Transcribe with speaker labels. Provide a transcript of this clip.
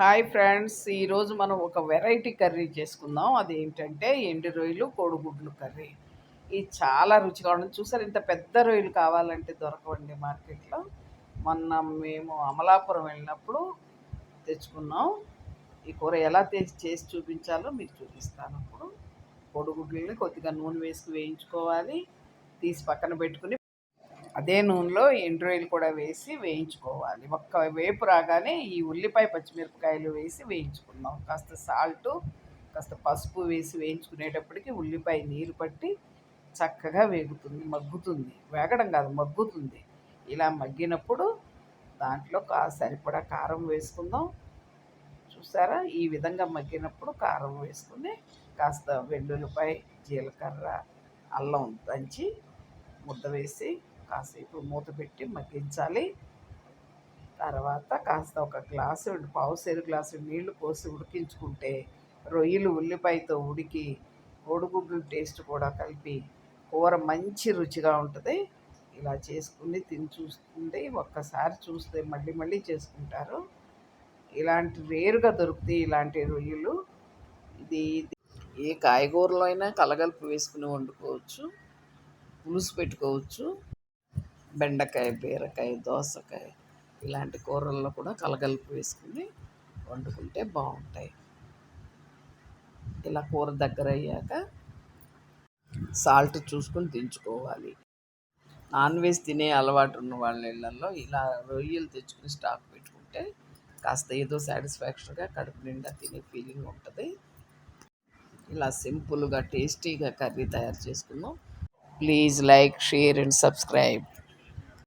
Speaker 1: Hi friends, ఈరోజు మనం ఒక వెరైటీ కర్రీ చేసుకుందాం. అదేంటంటే ఎండు రొయ్యలు కోడిగుడ్లు కర్రీ. ఇది చాలా రుచిగా ఉంటుంది. చూసారు, ఇంత పెద్ద రొయ్యలు కావాలంటే దొరకవండి మార్కెట్లో. మొన్న మేము అమలాపురం వెళ్ళినప్పుడు తెచ్చుకున్నాం. ఈ కూర ఎలా చేసి చూపించాలో మీకు చూపిస్తాను. ఇప్పుడు కోడిగుడ్లని కొద్దిగా నూనె వేసుకు వేయించుకోవాలి. తీసి పక్కన పెట్టుకుని అదే నూనెలో ఎండు రొయ్యలు కూడా వేసి వేయించుకోవాలి. ఒక్క వేపు రాగానే ఈ ఉల్లిపాయ పచ్చిమిరపకాయలు వేసి వేయించుకుందాం. కాస్త సాల్టు, కాస్త పసుపు వేసి వేయించుకునేటప్పటికి ఉల్లిపాయ నీరు పట్టి చక్కగా వేగుతుంది, మగ్గుతుంది. వేగడం కాదు, మగ్గుతుంది. ఇలా మగ్గినప్పుడు దాంట్లో సరిపడా కారం వేసుకుందాం. చూసారా, ఈ విధంగా మగ్గినప్పుడు కారం వేసుకుని కాస్త వెల్లుల్లిపాయ, జీలకర్ర, అల్లం దంచి ముద్ద వేసి కాసేపు మూత పెట్టి మగ్గించాలి. తర్వాత కాస్త ఒక గ్లాసు, పావుసేరు గ్లాసు నీళ్లు పోసి ఉడికించుకుంటే రొయ్యలు ఉల్లిపాయతో ఉడికి కోడిగుడ్లు టేస్ట్ కూడా కలిపి కూర మంచి రుచిగా ఉంటుంది. ఇలా చేసుకుని తిని చూస్తుంది, ఒక్కసారి చూస్తే మళ్ళీ మళ్ళీ చేసుకుంటారు. ఇలాంటి రేరుగా దొరుకుతాయి ఇలాంటి రొయ్యలు. ఇది ఏ కాయగూరలో అయినా కలగలుపు వేసుకుని వండుకోవచ్చు, పులుసు పెట్టుకోవచ్చు. బెండకాయ, బీరకాయ, దోసకాయ ఇలాంటి కూరల్లో కూడా కలగలుపు వేసుకుని వండుకుంటే బాగుంటాయి. ఇలా కూర దగ్గర అయ్యాక సాల్ట్ చూసుకొని దించుకోవాలి. నాన్ వెజ్ తినే అలవాటు ఉన్న వాళ్ళ ఇళ్ళల్లో ఇలా రొయ్యలు తెచ్చుకుని స్టాక్ పెట్టుకుంటే కాస్త ఏదో సాటిస్ఫాక్షన్గా కడుపు నిండా తినే ఫీలింగ్ ఉంటుంది. ఇలా సింపుల్గా టేస్టీగా కర్రీ తయారు చేసుకుందాం. Please like, share and subscribe.